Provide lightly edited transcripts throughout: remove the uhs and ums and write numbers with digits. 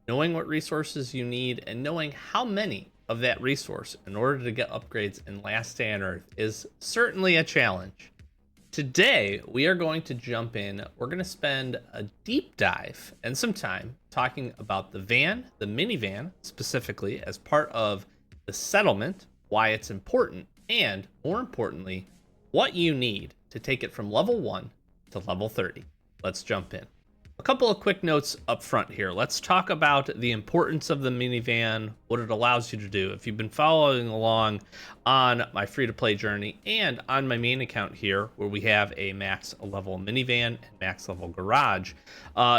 knowing what resources you need and knowing how many of that resource in order to get upgrades in Last Day on Earth is certainly a challenge. Today, we are going to jump in. We're going to spend a deep dive and some time talking about the van, the minivan specifically, as part of the settlement, why it's important, and more importantly, what you need to take it from level 1 to level 30. Let's jump in. A couple of quick notes up front here. Let's talk about the importance of the minivan, what it allows you to do. If you've been following along on my free-to-play journey and on my main account here, where we have a max level minivan and max level garage,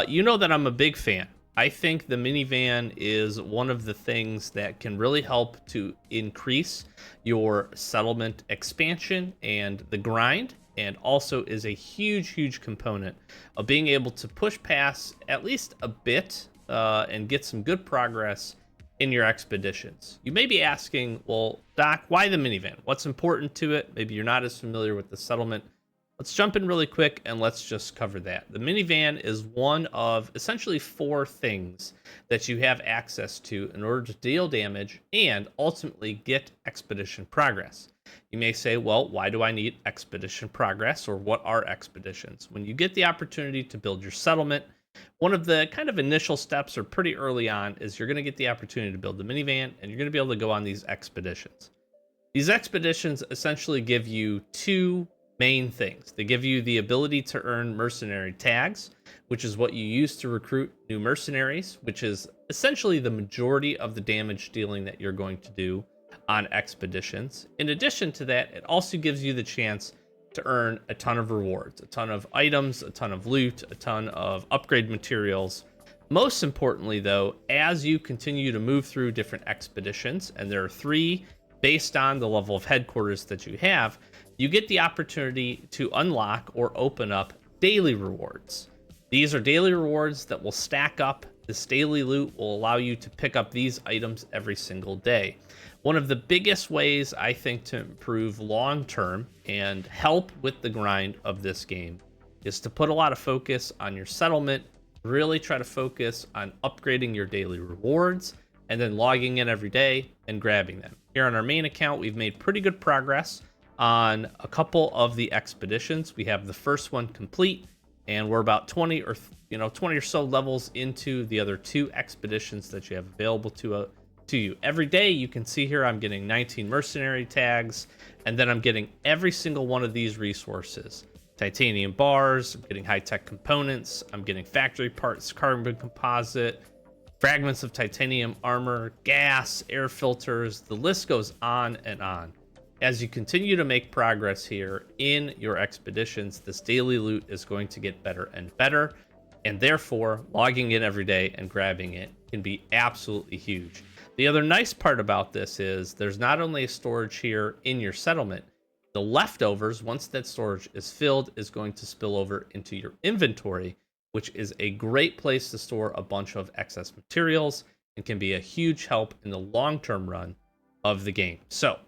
you know that I'm a big fan. I think the minivan is one of the things that can really help to increase your settlement expansion and the grind, and also is a huge component of being able to push past at least a bit and get some good progress in your expeditions. You may be asking, well, Doc, why the minivan? What's important to it? Maybe you're not as familiar with the settlement. Let's jump in really quick and let's just cover that. The minivan is one of essentially 4 things that you have access to in order to deal damage and ultimately get expedition progress. You may say, well, why do I need expedition progress, or what are expeditions? When you get the opportunity to build your settlement, one of the kind of initial steps, or pretty early on, is you're going to get the opportunity to build the minivan and you're going to be able to go on these expeditions. These expeditions essentially give you 2 main things. They give you the ability to earn mercenary tags, which is what you use to recruit new mercenaries, which is essentially the majority of the damage dealing that you're going to do on expeditions. In addition to that, it also gives you the chance to earn a ton of rewards, a ton of items, a ton of loot, a ton of upgrade materials. Most importantly, though, as you continue to move through different expeditions, and there are 3 based on the level of headquarters that you have, you get the opportunity to unlock or open up daily rewards. These are daily rewards that will stack up. This daily loot will allow you to pick up these items every single day. One of the biggest ways, I think, to improve long-term and help with the grind of this game is to put a lot of focus on your settlement, really try to focus on upgrading your daily rewards, and then logging in every day and grabbing them. Here on our main account, we've made pretty good progress on a couple of the expeditions. We have the first one complete, and we're about 20 or so levels into the other 2 expeditions that you have available to you. Every day, you can see here I'm getting 19 mercenary tags, and then I'm getting every single one of these resources. Titanium bars, I'm getting high-tech components, I'm getting factory parts, carbon composite, fragments of titanium armor, gas, air filters, the list goes on and on. As you continue to make progress here in your expeditions, this daily loot is going to get better and better, and therefore logging in every day and grabbing it can be absolutely huge. The other nice part about this is there's not only a storage here in your settlement, the leftovers, once that storage is filled, is going to spill over into your inventory, which is a great place to store a bunch of excess materials and can be a huge help in the long-term run of the game. So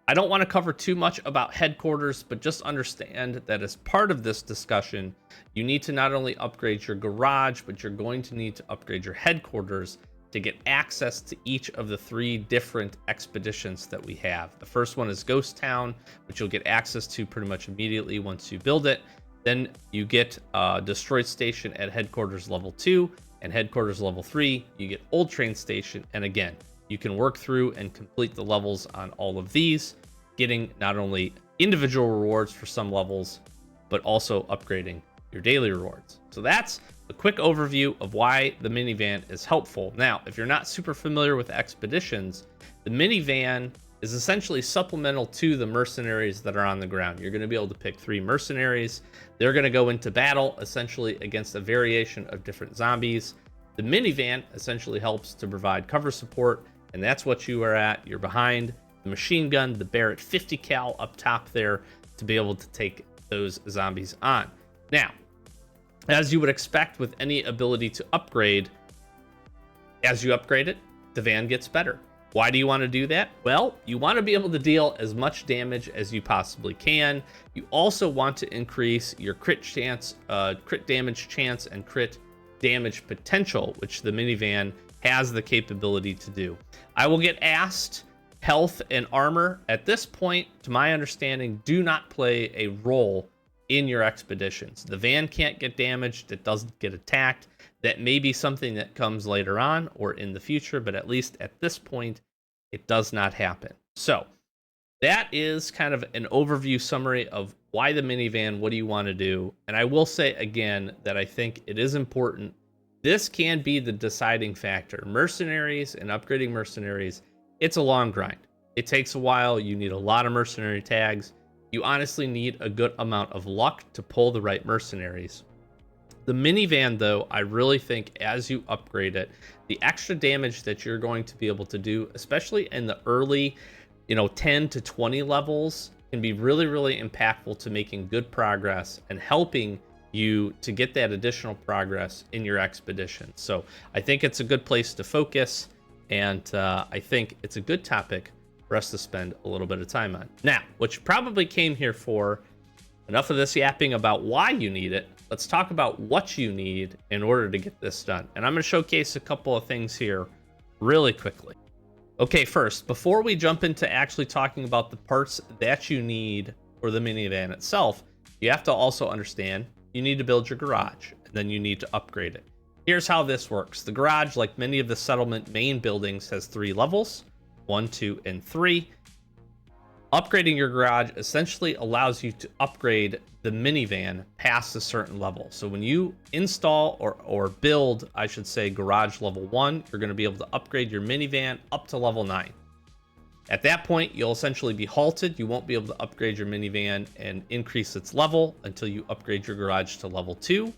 I don't want to cover too much about headquarters, but just understand that as part of this discussion, you need to not only upgrade your garage, but you're going to need to upgrade your headquarters to get access to each of the 3 different expeditions that we have. The first one is Ghost Town, which you'll get access to pretty much immediately once you build it. Then you get Destroyed Station at headquarters level 2, and headquarters level 3, you get Old Train Station. And again, you can work through and complete the levels on all of these, getting not only individual rewards for some levels, but also upgrading your daily rewards. So that's a quick overview of why the minivan is helpful. Now, if you're not super familiar with expeditions, the minivan is essentially supplemental to the mercenaries that are on the ground. You're going to be able to pick 3 mercenaries. They're going to go into battle essentially against a variation of different zombies. The minivan essentially helps to provide cover support, and that's what you are at. You're behind the machine gun, the Barrett 50 cal up top there, to be able to take those zombies on. Now, as you would expect with any ability to upgrade, as you upgrade it, the van gets better. Why do you want to do that? Well, you want to be able to deal as much damage as you possibly can. You also want to increase your crit chance, crit damage chance, and crit damage potential, which the minivan has the capability to do. I will get asked, health and armor at this point, to my understanding, do not play a role in your expeditions. The van can't get damaged, it doesn't get attacked. That may be something that comes later on or in the future, but at least at this point, it does not happen. So that is kind of an overview summary of why the minivan, what do you want to do? And I will say again that I think it is important. This can be the deciding factor. Mercenaries and upgrading mercenaries, it's a long grind. It takes a while. You need a lot of mercenary tags. You honestly need a good amount of luck to pull the right mercenaries. The minivan, though, I really think as you upgrade it, the extra damage that you're going to be able to do, especially in the early, 10 to 20 levels, can be really, really impactful to making good progress and helping you to get that additional progress in your expedition. So I think it's a good place to focus, and I think it's a good topic for us to spend a little bit of time on. Now, what you probably came here for, enough of this yapping about why you need it. Let's talk about what you need in order to get this done. And I'm going to showcase a couple of things here really quickly. Okay, first, before we jump into actually talking about the parts that you need for the minivan itself, you have to also understand you need to build your garage, and then you need to upgrade it. Here's how this works. The garage, like many of the settlement main buildings, has 3 levels, 1, 2, and 3. Upgrading your garage essentially allows you to upgrade the minivan past a certain level. So when you install or build, I should say, garage level 1, you're going to be able to upgrade your minivan up to level 9. At that point, you'll essentially be halted. You won't be able to upgrade your minivan and increase its level until you upgrade your garage to level 2.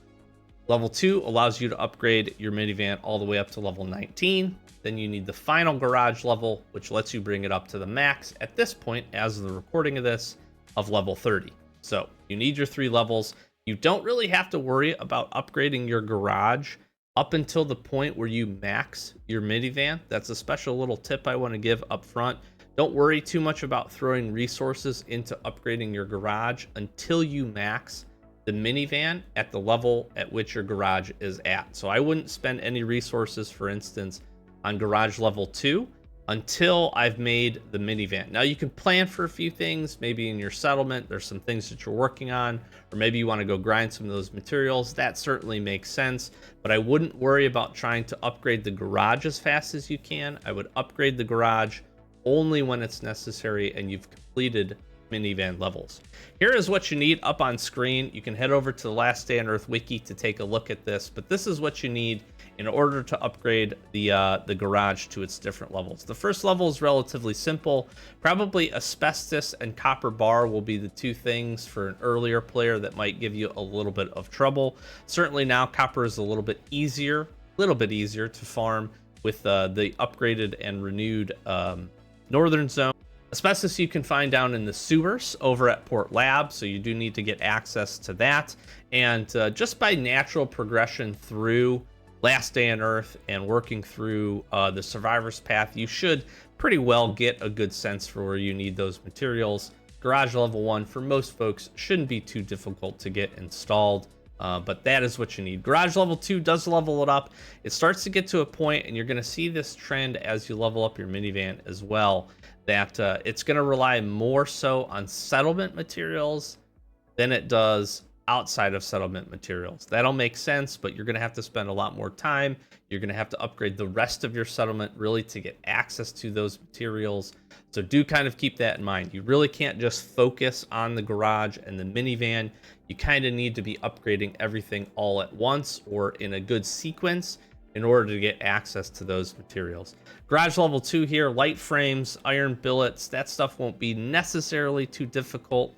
Level 2 allows you to upgrade your minivan all the way up to level 19. Then you need the final garage level, which lets you bring it up to the max at this point, as of the recording of this, of level 30. So you need your 3 levels. You don't really have to worry about upgrading your garage up until the point where you max your minivan. That's a special little tip I want to give up front. Don't worry too much about throwing resources into upgrading your garage until you max the minivan at the level at which your garage is at. So I wouldn't spend any resources, for instance, on garage level 2 until I've made the minivan. Now you can plan for a few things, maybe in your settlement, there's some things that you're working on, or maybe you want to go grind some of those materials. That certainly makes sense, but I wouldn't worry about trying to upgrade the garage as fast as you can. I would upgrade the garage only when it's necessary and you've completed minivan levels. Here is what you need up on screen. You can head over to the Last Day on Earth wiki to take a look at this, but this is what you need in order to upgrade the garage to its different levels. The first level is relatively simple. Probably asbestos and copper bar will be the 2 things for an earlier player that might give you a little bit of trouble. Certainly now copper is a little bit easier to farm with the upgraded and renewed northern zone. Asbestos you can find down in the sewers over at Port Lab, so you do need to get access to that. And just by natural progression through Last Day on Earth and working through the Survivor's Path, you should pretty well get a good sense for where you need those materials. Garage level 1 for most folks shouldn't be too difficult to get installed, but that is what you need. Garage level 2 does level it up. It starts to get to a point, and you're going to see this trend as you level up your minivan as well, that it's going to rely more so on settlement materials than it does outside of settlement materials. That'll make sense, but you're going to have to spend a lot more time. You're going to have to upgrade the rest of your settlement really to get access to those materials. So do kind of keep that in mind. You really can't just focus on the garage and the minivan. You kind of need to be upgrading everything all at once or in a good sequence in order to get access to those materials. Garage level 2 here, light frames, iron billets, that stuff won't be necessarily too difficult.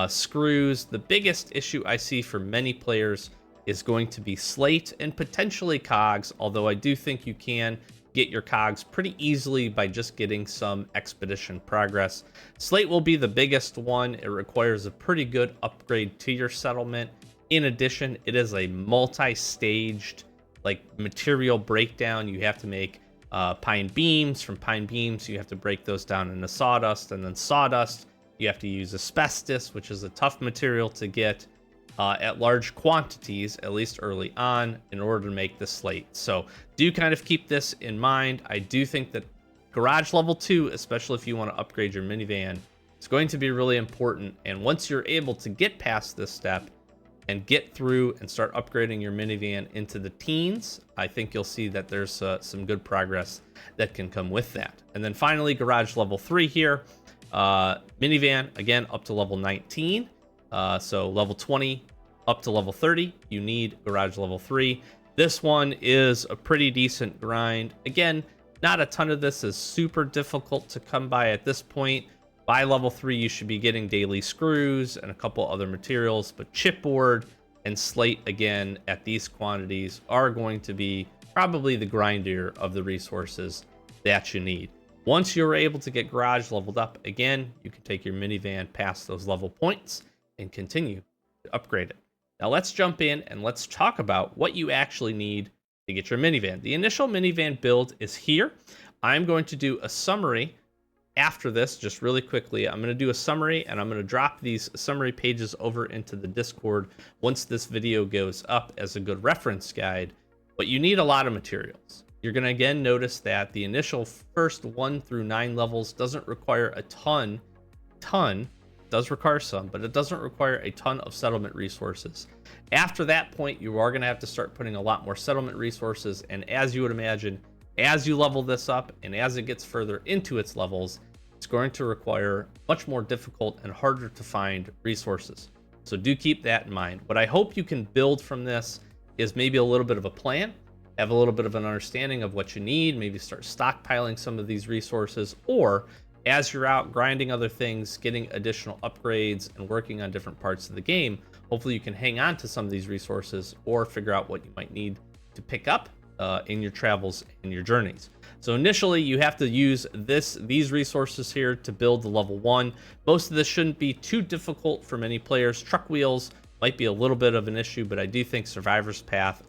Screws, the biggest issue I see for many players is going to be slate and potentially cogs, although I do think you can get your cogs pretty easily by just getting some expedition progress. Slate will be the biggest one. It requires a pretty good upgrade to your settlement. In addition, it is a multi-staged material breakdown. You have to make pine beams. From pine beams, you have to break those down into sawdust, and then sawdust, you have to use asbestos, which is a tough material to get. at large quantities, at least early on, in order to make the slate. So do kind of keep this in mind. I do think that garage level 2, especially if you want to upgrade your minivan, is going to be really important. And once you're able to get past this step and get through and start upgrading your minivan into the teens, I think you'll see that there's some good progress that can come with that. And then finally, garage level 3 here. Minivan, again, up to level 19. So level 20 up to level 30, you need garage level 3. This one is a pretty decent grind. Again, not a ton of this is super difficult to come by at this point. By level 3, you should be getting daily screws and a couple other materials, but chipboard and slate, again, at these quantities are going to be probably the grindier of the resources that you need. Once you're able to get garage leveled up, again, you can take your minivan past those level points and continue to upgrade it. Now let's jump in and let's talk about what you actually need to get your minivan. The initial minivan build is here. I'm going to do a summary after this, just really quickly. I'm going to do a summary and I'm going to drop these summary pages over into the Discord once this video goes up as a good reference guide. But you need a lot of materials. You're going to again notice that the initial first 1 through 9 levels doesn't require a ton, does require some, but it doesn't require a ton of settlement resources. After that point, you are going to have to start putting a lot more settlement resources, and as you would imagine, as you level this up and as it gets further into its levels, it's going to require much more difficult and harder to find resources. So do keep that in mind. What I hope you can build from this is maybe a little bit of a plan, have a little bit of an understanding of what you need, maybe start stockpiling some of these resources, or as you're out grinding other things, getting additional upgrades and working on different parts of the game, hopefully you can hang on to some of these resources or figure out what you might need to pick up in your travels and your journeys. So initially you have to use these resources here to build the level 1. Most of this shouldn't be too difficult for many players. Truck wheels might be a little bit of an issue, but I do think Survivor's Path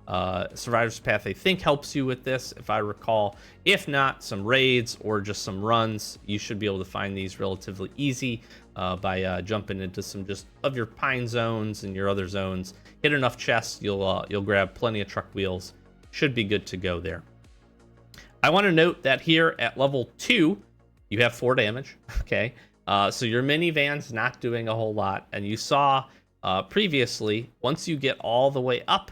I think helps you with this, if I recall. If not, some raids or just some runs, you should be able to find these relatively easy by jumping into some just of your pine zones and your other zones. Hit enough chests, you'll grab plenty of truck wheels. Should be good to go there. I want to note that here at level 2, you have 4 damage. Okay, so your minivan's not doing a whole lot, and you saw previously, once you get all the way up,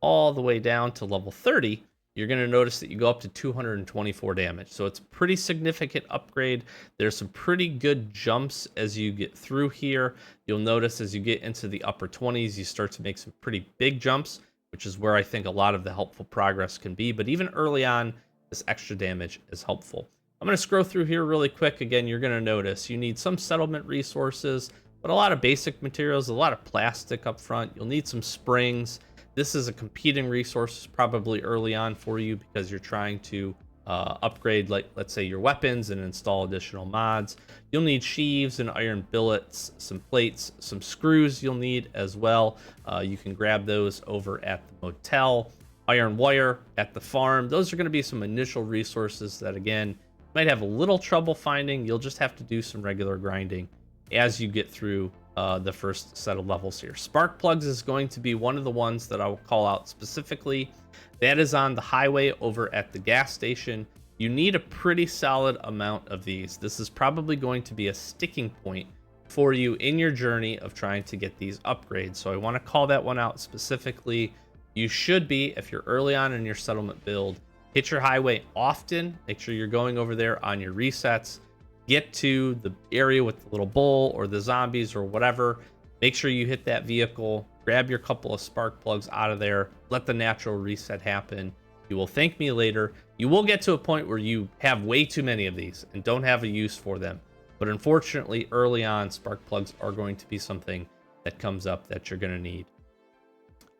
all the way down to level 30, you're going to notice that you go up to 224 damage. So it's a pretty significant upgrade. There's some pretty good jumps as you get through here. You'll notice as you get into the upper 20s, you start to make some pretty big jumps, which is where I think a lot of the helpful progress can be. But even early on, this extra damage is helpful. I'm going to scroll through here really quick. Again, you're going to notice you need some settlement resources, but a lot of basic materials, a lot of plastic up front. You'll need some springs. This is a competing resource probably early on for you because you're trying to upgrade, like, let's say, your weapons and install additional mods. You'll need sheaves and iron billets, some plates, some screws you'll need as well. You can grab those over at the motel. Iron wire at the farm. Those are going to be some initial resources that, again, you might have a little trouble finding. You'll just have to do some regular grinding as you get through the first set of levels here. Spark plugs is going to be one of the ones that I will call out specifically. That is on the highway over at the gas station. You need a pretty solid amount of these. This is probably going to be a sticking point for you in your journey of trying to get these upgrades. So I want to call that one out specifically. You should be, if you're early on in your settlement build, hit your highway often. Make sure you're going over there on your resets. Get to the area with the little bull or the zombies or whatever. Make sure you hit that vehicle, grab your couple of spark plugs out of there, let the natural reset happen. You will thank me later. You will get to a point where you have way too many of these and don't have a use for them. But unfortunately, early on, spark plugs are going to be something that comes up that you're going to need.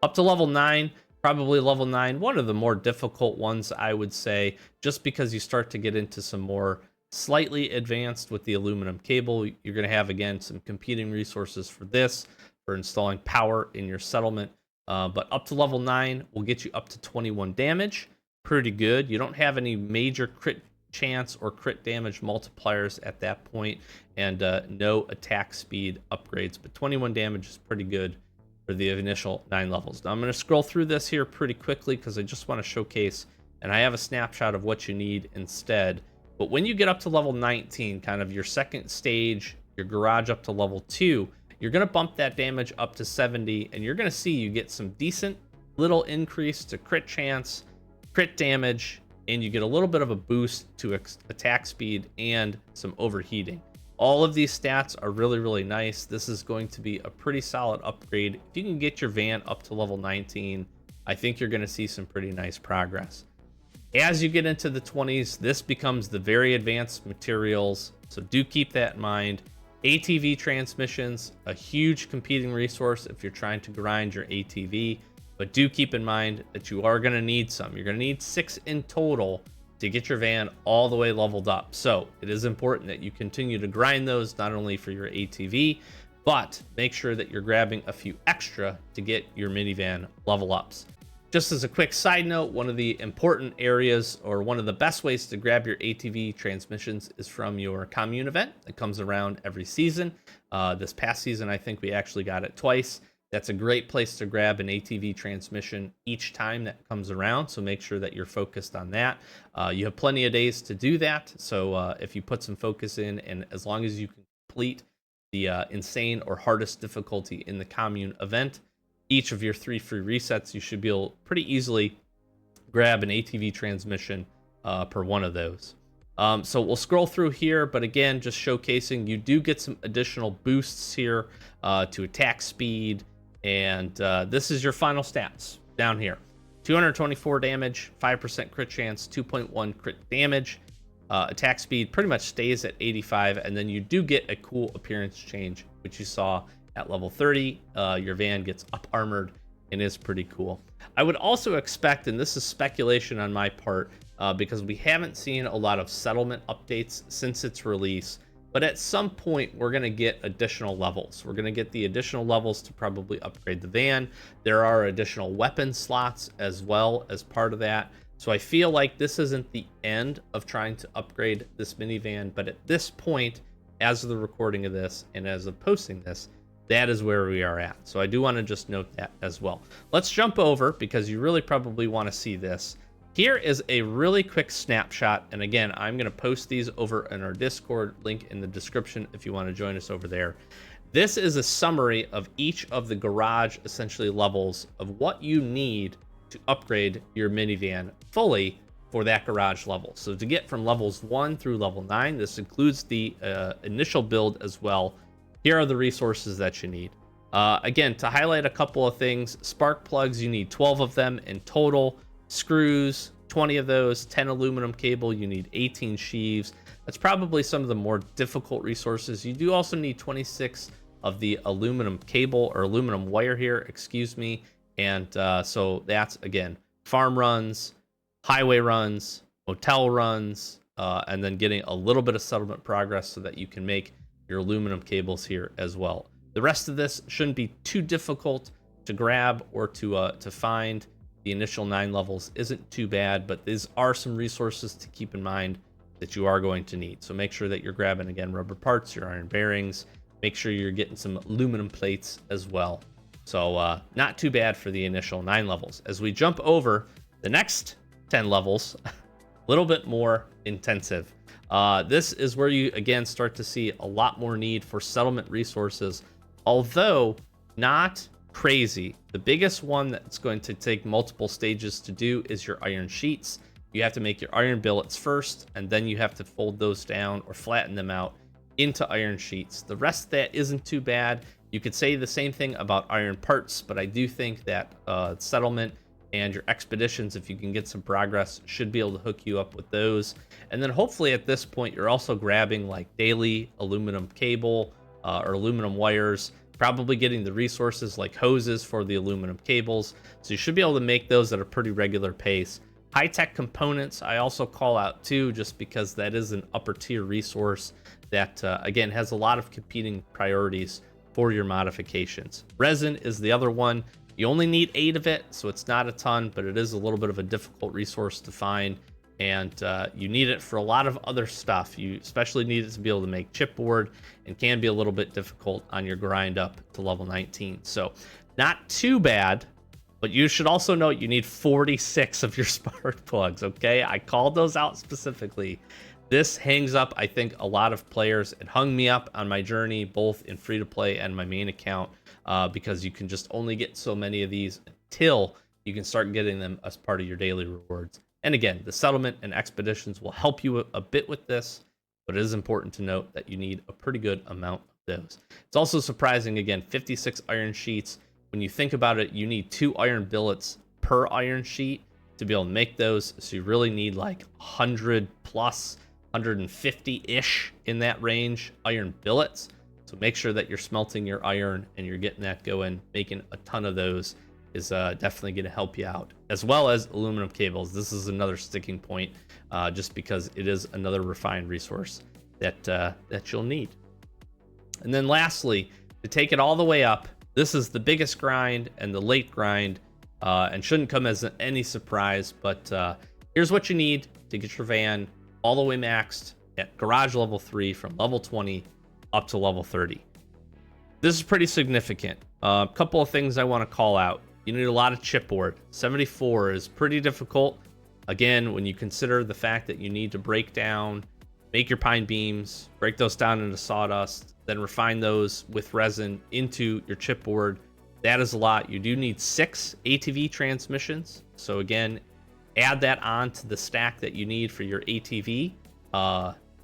Up to level 9, probably level 9, one of the more difficult ones, I would say, just because you start to get into some more slightly advanced with the aluminum cable. You're going to have, again, some competing resources for this, for installing power in your settlement. But up to level 9 will get you up to 21 damage. Pretty good. You don't have any major crit chance or crit damage multipliers at that point, and no attack speed upgrades. But 21 damage is pretty good for the initial 9 levels. Now I'm going to scroll through this here pretty quickly because I just want to showcase, and I have a snapshot of what you need instead. But when you get up to level 19, kind of your second stage, your garage up to level 2, you're going to bump that damage up to 70, and you're going to see you get some decent little increase to crit chance, crit damage, and you get a little bit of a boost to attack speed and some overheating. All of these stats are really, really nice. This is going to be a pretty solid upgrade. If you can get your van up to level 19, I think you're going to see some pretty nice progress. As you get into the 20s, this becomes the very advanced materials, so do keep that in mind. ATV transmissions, a huge competing resource if you're trying to grind your ATV, but do keep in mind that you are going to need some. You're going to need 6 in total to get your van all the way leveled up. So it is important that you continue to grind those, not only for your ATV, but make sure that you're grabbing a few extra to get your minivan level ups. Just as a quick side note, one of the important areas, or one of the best ways to grab your ATV transmissions, is from your commune event that comes around every season. This past season, I think we actually got it twice. That's a great place to grab an ATV transmission each time that comes around, so make sure that you're focused on that. You have plenty of days to do that, so if you put some focus in, and as long as you can complete the insane or hardest difficulty in the commune event, each of your 3 free resets, you should be able to pretty easily grab an ATV transmission per one of those. So we'll scroll through here, but again, just showcasing, you do get some additional boosts here to attack speed, and this is your final stats down here. 224 damage, 5% crit chance, 2.1 crit damage, attack speed pretty much stays at 85, and then you do get a cool appearance change, which you saw at level 30. Your van gets up armored and is pretty cool. I would also expect, and this is speculation on my part, because we haven't seen a lot of settlement updates since its release, but at some point we're going to get additional levels. We're going to get the additional levels to probably upgrade the van. There are additional weapon slots as well as part of that. So I feel like this isn't the end of trying to upgrade this minivan, but at this point, as of the recording of this and as of posting this, that is where we are at. So I do want to just note that as well. Let's jump over, because you really probably want to see this. Here is a really quick snapshot, and again, I'm going to post these over in our Discord, link in the description if you want to join us over there. This is a summary of each of the garage, essentially, levels of what you need to upgrade your minivan fully for that garage level. So to get from levels 1 through level 9, this includes the initial build as well. Here are the resources that you need. Again, to highlight a couple of things, spark plugs, you need 12 of them in total. Screws, 20 of those. 10 aluminum cable, you need 18 sheaves. That's probably some of the more difficult resources. You do also need 26 of the aluminum cable, or aluminum wire here, excuse me. And so that's, again, farm runs, highway runs, motel runs, and then getting a little bit of settlement progress so that you can make your aluminum cables here as well. The rest of this shouldn't be too difficult to grab or to find. The initial 9 levels isn't too bad, but these are some resources to keep in mind that you are going to need. So make sure that you're grabbing, again, rubber parts, your iron bearings. Make sure you're getting some aluminum plates as well. So not too bad for the initial 9 levels. As we jump over the next 10 levels, a little bit more intensive. This is where you, again, start to see a lot more need for settlement resources, although not crazy. The biggest one that's going to take multiple stages to do is your iron sheets. You have to make your iron billets first, and then you have to fold those down or flatten them out into iron sheets. The rest of that isn't too bad. You could say the same thing about iron parts, but I do think that settlement and your expeditions, if you can get some progress, should be able to hook you up with those. And then hopefully at this point, you're also grabbing like daily aluminum cable or aluminum wires, probably getting the resources like hoses for the aluminum cables. So you should be able to make those at a pretty regular pace. High-tech components, I also call out too, just because that is an upper tier resource that, again, has a lot of competing priorities for your modifications. Resin is the other one. You only need 8 of it, so it's not a ton, but it is a little bit of a difficult resource to find. and you need it for a lot of other stuff. You especially need it to be able to make chipboard, and can be a little bit difficult on your grind up to level 19. So not too bad, but you should also note you need 46 of your spark plugs, okay? I called those out specifically. This hangs up, I think, a lot of players. It hung me up on my journey, both in free-to-play and my main account, because you can just only get so many of these until you can start getting them as part of your daily rewards. And again, the settlement and expeditions will help you a bit with this, but it is important to note that you need a pretty good amount of those. It's also surprising, again, 56 iron sheets. When you think about it, you need 2 iron billets per iron sheet to be able to make those, so you really need like 100 plus, 150-ish in that range iron billets. So make sure that you're smelting your iron and you're getting that going. Making a ton of those is definitely going to help you out, as well as aluminum cables. This is another sticking point, just because it is another refined resource that you'll need. And then lastly, to take it all the way up, this is the biggest grind and the late grind, and shouldn't come as any surprise, but here's what you need to get your van all the way maxed at garage level 3 from level 20 up to level 30. This is pretty significant. A couple of things I want to call out. You need a lot of chipboard. 74 is pretty difficult. Again, when you consider the fact that you need to break down, make your pine beams, break those down into sawdust, then refine those with resin into your chipboard, that is a lot. You do need 6 ATV transmissions. So again, add that on to the stack that you need for your ATV.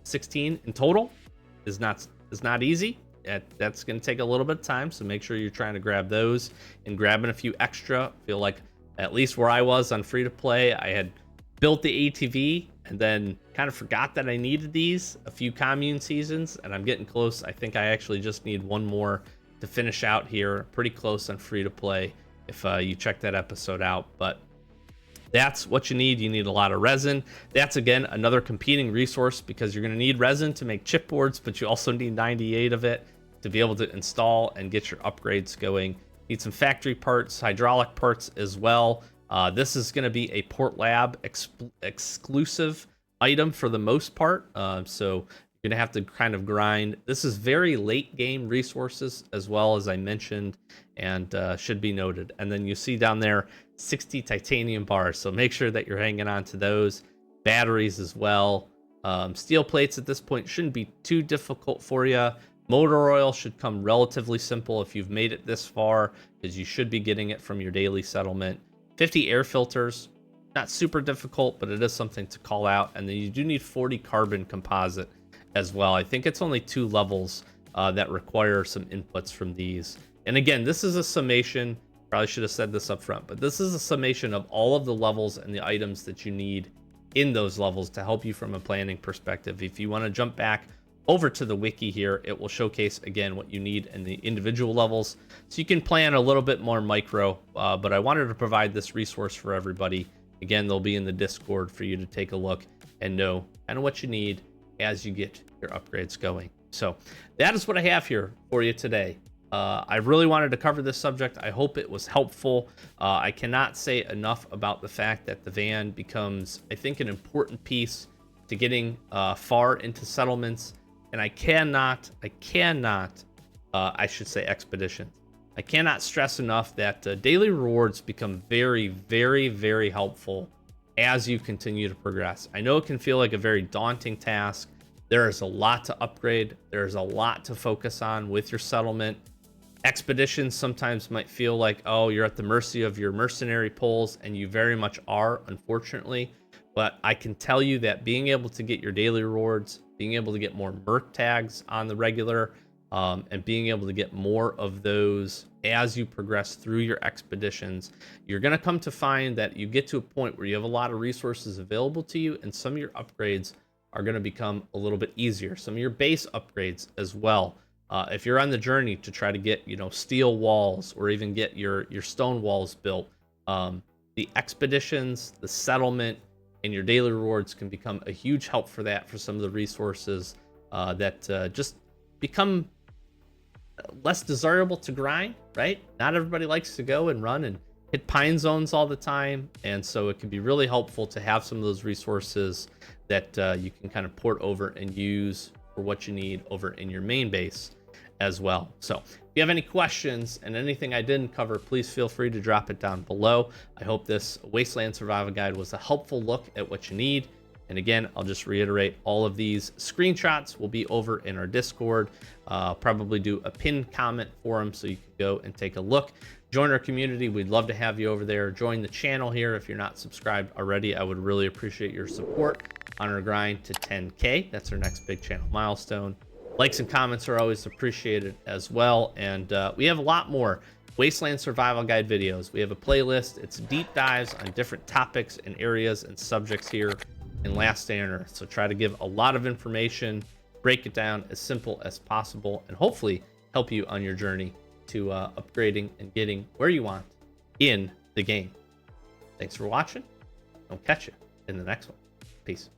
16 in total is not easy. That's going to take a little bit of time, so make sure you're trying to grab those and grabbing a few extra. Feel like at least where I was on free to play, I had built the ATV and then kind of forgot that I needed these a few commune seasons, and I'm getting close. I think I actually just need one more to finish out here. Pretty close on free to play if you check that episode out, but that's what you need. You need a lot of resin. That's, again, another competing resource, because you're going to need resin to make chipboards, but you also need 98 of it to be able to install and get your upgrades going. Need some factory parts, hydraulic parts as well. This is going to be a Port Lab exclusive item for the most part, so you're going to have to kind of grind. This is very late game resources as well, as I mentioned, and should be noted. And then you see down there 60 titanium bars, so make sure that you're hanging on to those. Batteries as well. Steel plates at this point shouldn't be too difficult for you. Motor oil should come relatively simple if you've made it this far, because you should be getting it from your daily settlement. 50 air filters, not super difficult, but it is something to call out. And then you do need 40 carbon composite as well. I think it's only 2 levels that require some inputs from these. And again, this is a summation. Probably should have said this up front, but this is a summation of all of the levels and the items that you need in those levels to help you from a planning perspective. If you want to jump back over to the wiki here, it will showcase again what you need in the individual levels, so you can plan a little bit more micro, but I wanted to provide this resource for everybody. Again, they'll be in the Discord for you to take a look and know kind of what you need as you get your upgrades going. So that is what I have here for you today. I really wanted to cover this subject. I hope it was helpful. I cannot say enough about the fact that the van becomes, I think, an important piece to getting far into settlements. And I should say expeditions. I cannot stress enough that daily rewards become very, very, very helpful as you continue to progress. I know it can feel like a very daunting task. There is a lot to upgrade. There's a lot to focus on with your settlement. Expeditions sometimes might feel like, oh, you're at the mercy of your mercenary pulls, and you very much are, unfortunately. But I can tell you that being able to get your daily rewards, being able to get more merc tags on the regular, and being able to get more of those as you progress through your expeditions, you're going to come to find that you get to a point where you have a lot of resources available to you, and some of your upgrades are going to become a little bit easier. Some of your base upgrades as well. If you're on the journey to try to get, steel walls, or even get your stone walls built, the expeditions, the settlement, and your daily rewards can become a huge help for that, for some of the resources that just become less desirable to grind, right? Not everybody likes to go and run and hit pine zones all the time, and so it can be really helpful to have some of those resources that you can kind of port over and use for what you need over in your main base as well. So if you have any questions and anything I didn't cover, please feel free to drop it down below. I hope this Wasteland Survival Guide was a helpful look at what you need. And again, I'll just reiterate, all of these screenshots will be over in our Discord. Probably do a pinned comment for them so you can go and take a look. Join our community. We'd love to have you over there. Join the channel here if you're not subscribed already. I would really appreciate your support on our grind to 10K. That's our next big channel milestone. Likes and comments are always appreciated as well. And we have a lot more Wasteland Survival Guide videos. We have a playlist. It's deep dives on different topics and areas and subjects here in Last Stand on Earth. So try to give a lot of information, break it down as simple as possible, and hopefully help you on your journey to upgrading and getting where you want in the game. Thanks for watching. I'll catch you in the next one. Peace.